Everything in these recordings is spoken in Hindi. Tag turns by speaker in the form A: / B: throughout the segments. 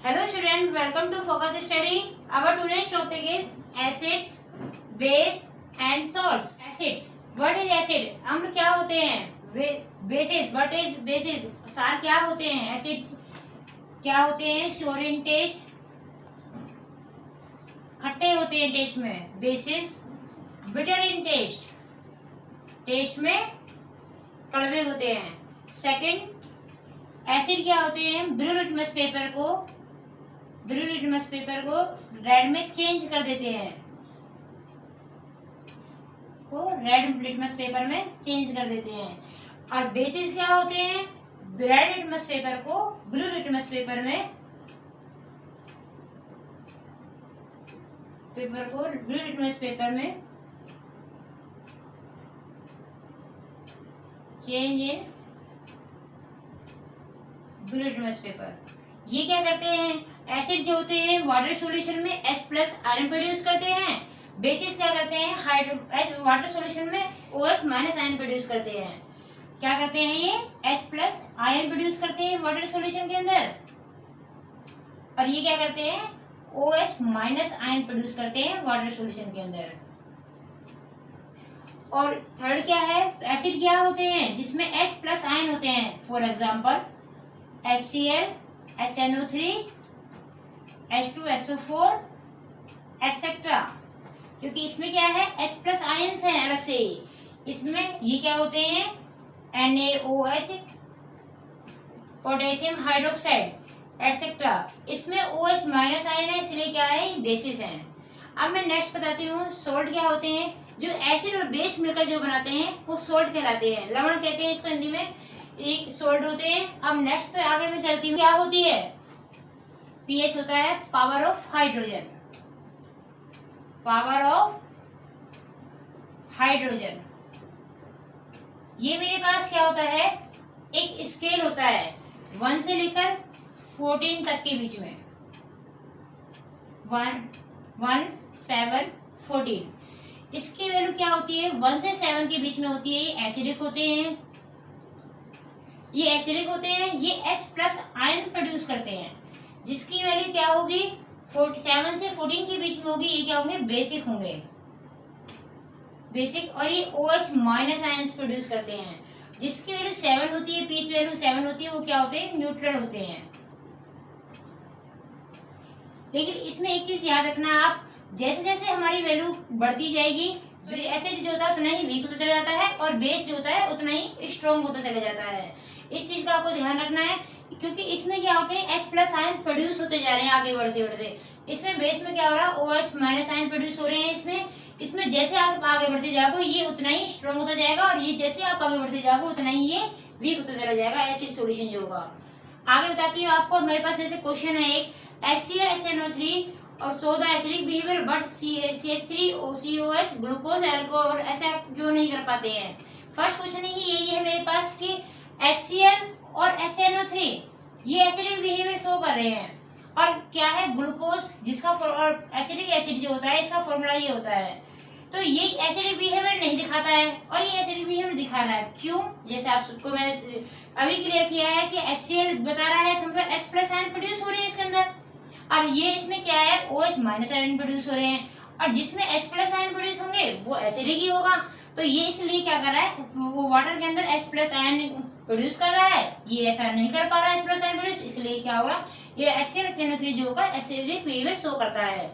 A: Hello student, welcome to Focus Study. Our today's topic is acids, base and salts. Acids. What is acid? अम्ल क्या होते हैं? Bases. What is bases? सार क्या होते हैं? Acids क्या होते हैं? सोर इन टेस्ट, खट्टे होते हैं टेस्ट में. Bases bitter in test, test में कड़वे होते हैं. सेकंड, एसिड क्या होते हैं? ब्लू लिटमस पेपर को रेड में चेंज कर देते हैं, को रेड लिटमस पेपर में चेंज कर देते हैं. और बेसिस क्या होते हैं? रेड लिटमस पेपर को ब्लू लिटमस पेपर में change in blue litmus paper. ये क्या करते हैं? एसिड जो होते हैं वाटर सॉल्यूशन में H प्लस आयरन प्रोड्यूस करते हैं. बेसिस क्या करते हैं? वाटर सॉल्यूशन में OH माइनस आयरन प्रोड्यूस करते हैं. क्या करते हैं? ये H प्लस आयरन प्रोड्यूस करते हैं वाटर सॉल्यूशन के अंदर, और ये क्या करते हैं? OH माइनस आयरन प्रोड्यूस करते हैं वाटर सॉल्यूशन के अंदर. और थर्ड क्या है? एसिड क्या होते हैं? जिसमें H प्लस आयन होते हैं. For example HCl, HNO3, H2SO4 etcetera. क्योंकि इसमें क्या है? H प्लस आयन्स हैं अलग से ही. इसमें ये क्या होते हैं? NaOH, potassium hydroxide etcetera. इसमें OH माइनस आयन है, इसलिए क्या है? बेसिस हैं. अब मैं नेक्स्ट बताती हूँ सोल्ट क्या होते हैं. जो एसिड और बेस मिलकर जो बनाते हैं वो सोल्ट कहलाते हैं. लवण कहते हैं इसको हिंदी में. एक सोल्ट होते हैं. अब नेक्स्ट पे आगे मैं चलती हूँ. क्या होती है? पीएच होता है पावर ऑफ हाइड्रोजन. ये मेरे पास क्या होता है? एक स्केल होता है 1 से लेकर 14 तक के बीच में. 1, 7, 14. इसकी वैल्यू क्या होती है? 1 से 7 के बीच में होती है. ये एसिडिक होते हैं. ये H प्लस आयन प्रोड्यूस करते हैं, जिसकी वैल्यू क्या होगी? 7 से 14 के बीच में होगी. ये क्या होंगे? बेसिक होंगे. और ये OH माइनस आयन्स प्रोड्यूस करते हैं, जिसकी वैल्यू 7 होती है. पीच वैल्यू 7 होती है. वो क्या होते हैं? न्यूट्रल होते हैं. लेकिन इसमें एक चीज याद रखना आप, जैसे जैसे हमारी वैल्यू बढ़ती जाएगी, एसिड जो होता है उतना ही वीक होता चला जाता है, और बेस जो होता है उतना ही स्ट्रॉन्ग होता चला जाता है. इस चीज का आपको ध्यान रखना है, क्योंकि इसमें क्या होते हैं? H प्लस आयन प्रोड्यूस होते जा रहे हैं आगे बढ़ते बढ़ते. इसमें बेस में क्या हो रहा है? OH माइनस आयन प्रोड्यूस हो रहे हैं. इसमें जैसे आप आगे बढ़ते जाओगे ये उतना ही स्ट्रॉन्ग होता जाएगा, और ये जैसे आप आगे बढ़ते जाओगे उतना ही ये वीक होता चला जाएगा. एसिड सॉल्यूशन जो होगा. आगे बताती हूँ आपको. मेरे पास जैसे क्वेश्चन है एक, HCl, HNO3 और show the acidic behaviour but CH3 COH glucose alcohol ऐसा क्यों नहीं कर पाते हैं. फर्स्ट क्वेश्चन ही यही है मेरे पास कि HCl और HNO3 ये एसिडिक बिहेवियर शो कर रहे हैं, और क्या है? ग्लूकोज, जिसका एसिडिक एसिड जो होता है इसका फॉर्मूला ये होता है. तो ये एसिडिक बिहेवियर नहीं दिखाता है, और ये एसिडिक बिहेवियर दिखा रहा है. क्यों? जैसे आप सबको मैंने अभी क्लियर किया है कि HCl बता रहा है समझो H प्लस आयन प्रोड्यूस हो रहे हैं इसके अंदर, और ये इसमें क्या है? OH माइनस आयन प्रोड्यूस हो रहे हैं, और जिसमें H प्लस आयन प्रोड्यूस होंगे वो एसिडिक ही होगा. तो ये इसलिए क्या कर रहा है? वो वाटर के अंदर H प्लस आयन प्रोड्यूस कर रहा है. ये ऐसा नहीं कर पा रहा है H प्लस आयन प्रोड्यूस, इसलिए क्या होगा? ये HCl HNO3 जो होगा एसिडिक बिहेवियर शो करता है.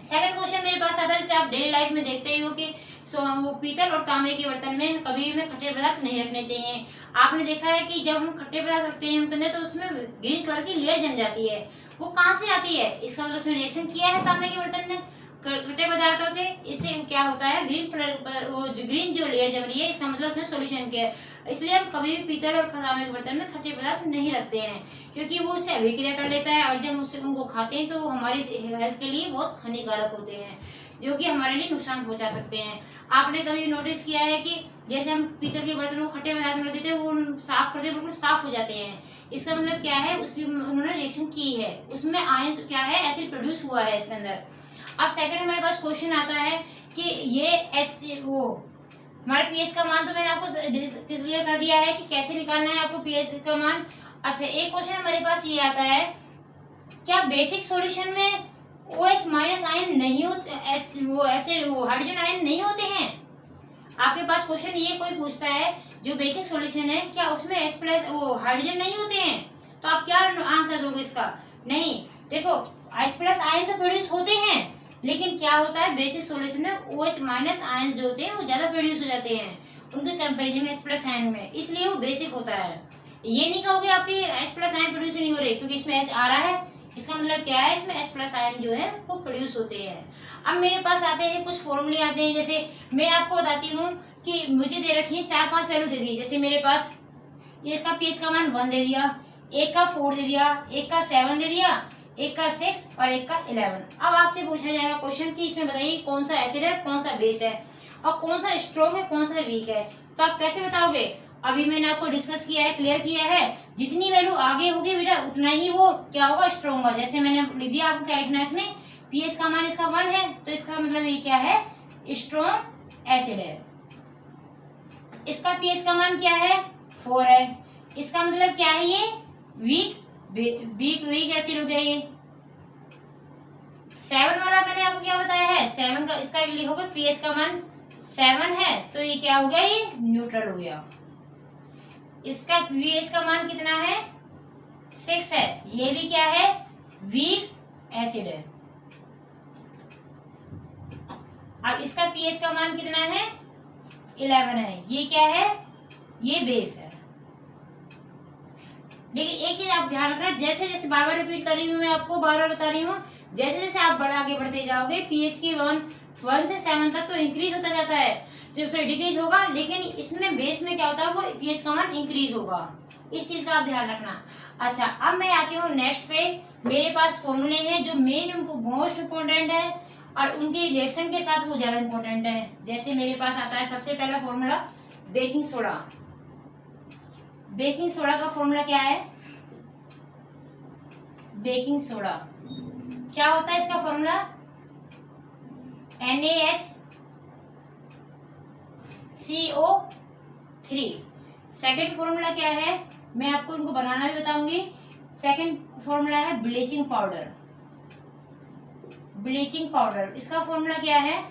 A: सेकंड क्वेश्चन मेरे पास आता है, जैसे आप डेली लाइफ में देखते ही हो कि वो पीतल और तांबे के बर्तन में कभी भी खट्टे पदार्थ नहीं रखने चाहिए. आपने देखा है कि जब हम खट्टे पदार्थ रखते हैं उनके अंदर, तो उसमें ग्रीन कलर की लेयर जम जाती है. वो कहाँ से आती है? इसका मतलब उसने रिएक्शन किया है तांबे के बर्तन ने खट्टे पदार्थों से. इससे क्या होता है? ग्रीन जो लेयर जम रही है, इसका मतलब उसने सोल्यूशन किया है. इसलिए हम कभी भी पीतल और तांबे के बर्तन में खट्टे पदार्थ नहीं रखते हैं, क्योंकि वो उससे अभिक्रिया कर लेता है, और जब उससे उनको खाते हैं तो हमारी हेल्थ के लिए बहुत हानिकारक होते हैं, जो कि हमारे लिए नुकसान पहुंचा सकते हैं. आपने कभी नोटिस किया है कि जैसे हम पीतल के बर्तनों को खट्टे पदार्थ में रख देते हैं, वो साफ करते हैं, बिल्कुल साफ हो जाते हैं. इसका मतलब क्या है? उन्होंने रिएक्शन की है, उसमें आयन क्या है? एसिड प्रोड्यूस हुआ है इसके अंदर. अब सेकंड हमारे पास क्वेश्चन आता है कि ये हमारे पीएच का मान तो मैंने आपको क्लियर कर दिया है कि कैसे निकालना है आपको पीएच का मान. अच्छा, एक क्वेश्चन हमारे पास ये आता है क्या बेसिक सॉल्यूशन में OH माइनस आयन नहीं होते, वो ऐसे वो हाइड्रोजन आयन नहीं होते हैं? आपके पास क्वेश्चन ये कोई पूछता है जो बेसिक सॉल्यूशन है, क्या उसमें H प्लस वो हाइड्रोजन नहीं होते हैं? तो आप क्या आंसर दोगे इसका? नहीं। देखो H प्लस आयन तो प्रोड्यूस होते हैं, लेकिन क्या होता है बेसिक सॉल्यूशन में OH माइनस आयन जो होते हैं वो ज्यादा प्रोड्यूस हो जाते हैं उनके कंपैरिजन में H प्लस आयन में, इसलिए वो बेसिक होता है। ये नहीं कहोगे आपकी H प्लस आयन प्रोड्यूस नहीं हो रहे क्योंकि इसमें H आ रहा है, इसका मतलब क्या है इसमें H प्लस आयन जो है वो प्रोड्यूस होते हैं। अब मेरे पास आते हैं कुछ फॉर्मूले आते हैं, जैसे मैं आपको बताती हूँ कि मुझे दे रखी है 4-5 वैल्यू दे दी, जैसे मेरे पास एक का pH का मान 1 दे दिया, एक का 4 दे दिया, एक का 7 दे दिया, एक का 6 और एक का 11। अब आपसे पूछा जाएगा क्वेश्चन कि इसमें बताइए कौन सा एसिड है कौन सा बेस है और कौन सा स्ट्रॉन्ग है कौन सा वीक है। तो आप कैसे बताओगे? अभी मैंने आपको डिस्कस किया है, क्लियर किया है, जितनी वैल्यू आगे होगी बेटा उतना ही वो क्या होगा, स्ट्रॉन्ग होगा। जैसे मैंने लिख दिया आपको क्या लिखना है इसमें, pH का मान इसका 1 है तो इसका मतलब ये क्या है, स्ट्रॉन्ग एसिड है। इसका pH का मान क्या है, 4 है, इसका मतलब क्या है, ये वीक एसिड हो गया। ये 7 वाला मैंने आपको क्या बताया है, 7 का इसका लिखोगे pH का मान 7 है तो ये क्या हो गया, ये न्यूट्रल हो गया। इसका pH का मान कितना है, 6 है, ये भी क्या है, वीक एसिड है। अब इसका pH का मान कितना है, 11 है, ये क्या है, ये बेस है। लेकिन एक चीज आप ध्यान रखना, जैसे जैसे बार बार रिपीट कर रही हूँ मैं आपको, बार बार बता रही हूँ, जैसे जैसे आप आगे बढ़ते जाओगे pH की 1 से 7 तक तो इंक्रीज होता जाता है, जो सॉरी डिक्रीज होगा, लेकिन इसमें बेस में क्या होता है वो pH का मान इंक्रीज होगा, इस चीज का आप ध्यान रखना। अच्छा अब मैं आती हूँ नेक्स्ट पे, मेरे पास फॉर्मूले हैं जो मेन मोस्ट इम्पोर्टेंट है और उनके रिएक्शन के साथ वो ज्यादा इम्पोर्टेंट है। जैसे मेरे पास आता है सबसे पहला formula baking soda. Baking soda का फॉर्मूला क्या है, बेकिंग सोडा क्या होता है इसका फॉर्मूला, NaHCO3। सेकंड फॉर्मूला क्या है, मैं आपको इनको बनाना भी बताऊंगी। सेकंड फॉर्मूला है ब्लीचिंग पाउडर। ब्लीचिंग पाउडर इसका फॉर्मूला क्या है,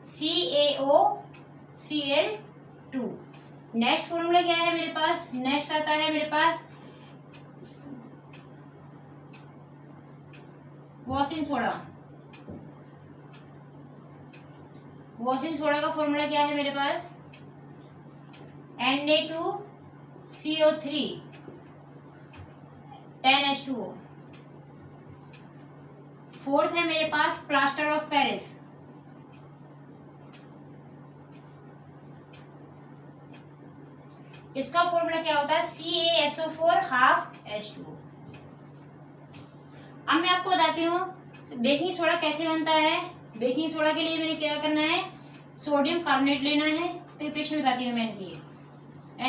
A: CaOCl2। नेक्स्ट फॉर्मूला क्या है मेरे पास, नेक्स्ट आता है मेरे पास वॉशिंग सोडा। वॉशिंग सोडा का फॉर्मूला क्या है मेरे पास, Na2CO3 10H2O। फोर्थ है मेरे पास प्लास्टर ऑफ पेरिस। इसका फॉर्मूला क्या होता है, CaSO4 ½ H2O। अब मैं आपको बताती हूँ बेकिंग सोडा कैसे बनता है। बेकिंग सोडा के लिए मैंने क्या करना है, सोडियम कार्बोनेट लेना है, प्रिपरेशन बताती हूँ मैं इनकी।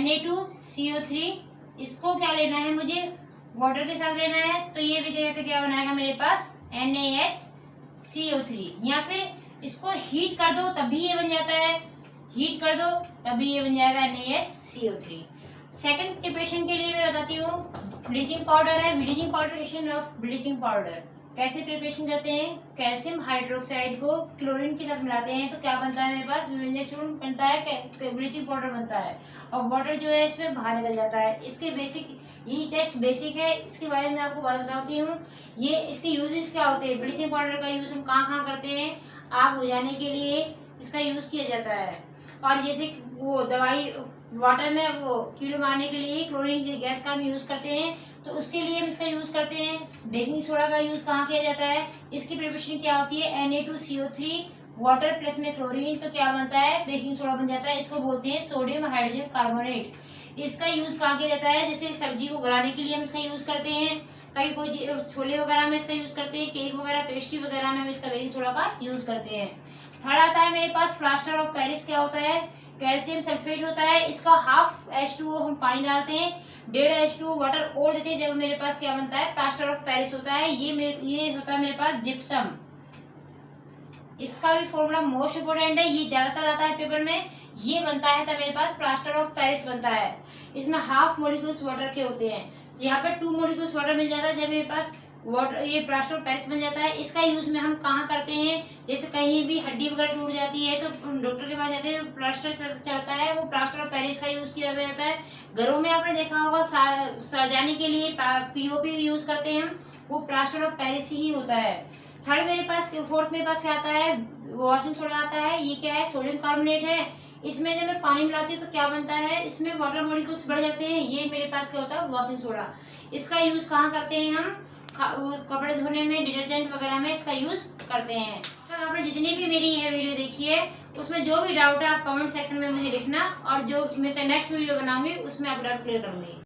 A: Na2CO3 इसको क्या लेना है, मुझे वाटर के साथ लेना है, तो ये भी क्या बनाएगा मेरे पास NaHCO3, या फिर इसको हीट कर दो तभी ये बन जाता है, हीट कर दो तभी ये बन जाएगा NaHCO3। सेकंड प्रिपरेशन के लिए मैं बताती हूँ ब्लीचिंग पाउडर है। Bleaching powder of bleaching powder कैसे प्रिपरेशन करते हैं, कैल्शियम हाइड्रोक्साइड को क्लोरीन के साथ मिलाते हैं तो क्या बनता है मेरे पास, चूर्ण बनता है, ब्लीचिंग पाउडर बनता है और वाटर जो है इसमें बाहर निकल जाता है। इसके बेसिक, ये जस्ट बेसिक है, इसके बारे में आपको बताती हूँ। ये इसके यूजेस क्या होते हैं, ब्लीचिंग पाउडर का यूज हम कहाँ करते हैं, आग बुझाने के लिए इसका यूज किया जाता है, और जैसे वो दवाई वाटर में वो कीड़े मारने के लिए क्लोरीन की गैस का हम यूज करते हैं, तो उसके लिए हम इसका यूज करते हैं। बेकिंग सोडा का यूज कहाँ किया जाता है, इसकी प्रिपरेशन क्या होती है, Na2CO3 वाटर प्लस में क्लोरीन, तो क्या बनता है, बेकिंग सोडा बन जाता है। इसको बोलते हैं सोडियम हाइड्रोजन कार्बोनेट। इसका यूज कहाँ किया जाता है, जैसे सब्जी को गलाने के लिए हम इसका यूज करते हैं, कहीं कोई छोले वगैरह में इसका यूज करते हैं, केक वगैरह पेस्ट्री वगैरह में हम इसका बेकिंग सोडा का यूज करते हैं। थर्ड आता है मेरे पास प्लास्टर ऑफ पेरिस। क्या होता है, कैल्शियम सल्फेट होता है, इसका ½ H2O हम पानी डालते हैं, 1.5 H2O वाटर और देते हैं, जब मेरे पास क्या बनता है, प्लास्टर ऑफ पेरिस होता है। ये होता है मेरे पास जिप्सम। इसका भी फॉर्मूला मोस्ट इंपोर्टेंट है, ये ज्यादातर आता है पेपर में। ये बनता है तब मेरे पास प्लास्टर ऑफ पेरिस बनता है, इसमें ½ मॉलिक्यूल्स वाटर के होते हैं। यहाँ पे 2 मॉलिक्यूल्स वाटर मिल जाता है जब मेरे पास वाटर ये प्लास्टर ऑफ पेरिस बन जाता है। इसका यूज में हम कहाँ करते हैं, जैसे कहीं भी हड्डी वगैरह टूट जाती है तो डॉक्टर के पास जाते हैं, प्लास्टर चलता है, वो प्लास्टर ऑफ पेरिस का यूज किया जाता है। घरों में आपने देखा होगा सजाने के लिए पीओपी यूज करते हैं हम, वो प्लास्टर ऑफ पेरिस ही होता है। फोर्थ मेरे पास क्या आता है, वॉशिंग सोडा आता है। ये क्या है, सोडियम कार्बोनेट है। इसमें जब मैं पानी मिलाती हूँ तो क्या बनता है, इसमें वाटर मॉलिक्यूल्स बढ़ जाते हैं। ये मेरे पास क्या होता है, वॉशिंग सोडा। इसका यूज कहाँ करते हैं हम, कपड़े धोने में, डिटर्जेंट वगैरह में इसका यूज करते हैं। तो आपने जितनी भी मेरी यह वीडियो देखी है उसमें जो भी डाउट है आप कमेंट सेक्शन में मुझे लिखना, और जो मैं नेक्स्ट वीडियो बनाऊंगी उसमें आप डाउट क्लियर करूंगी।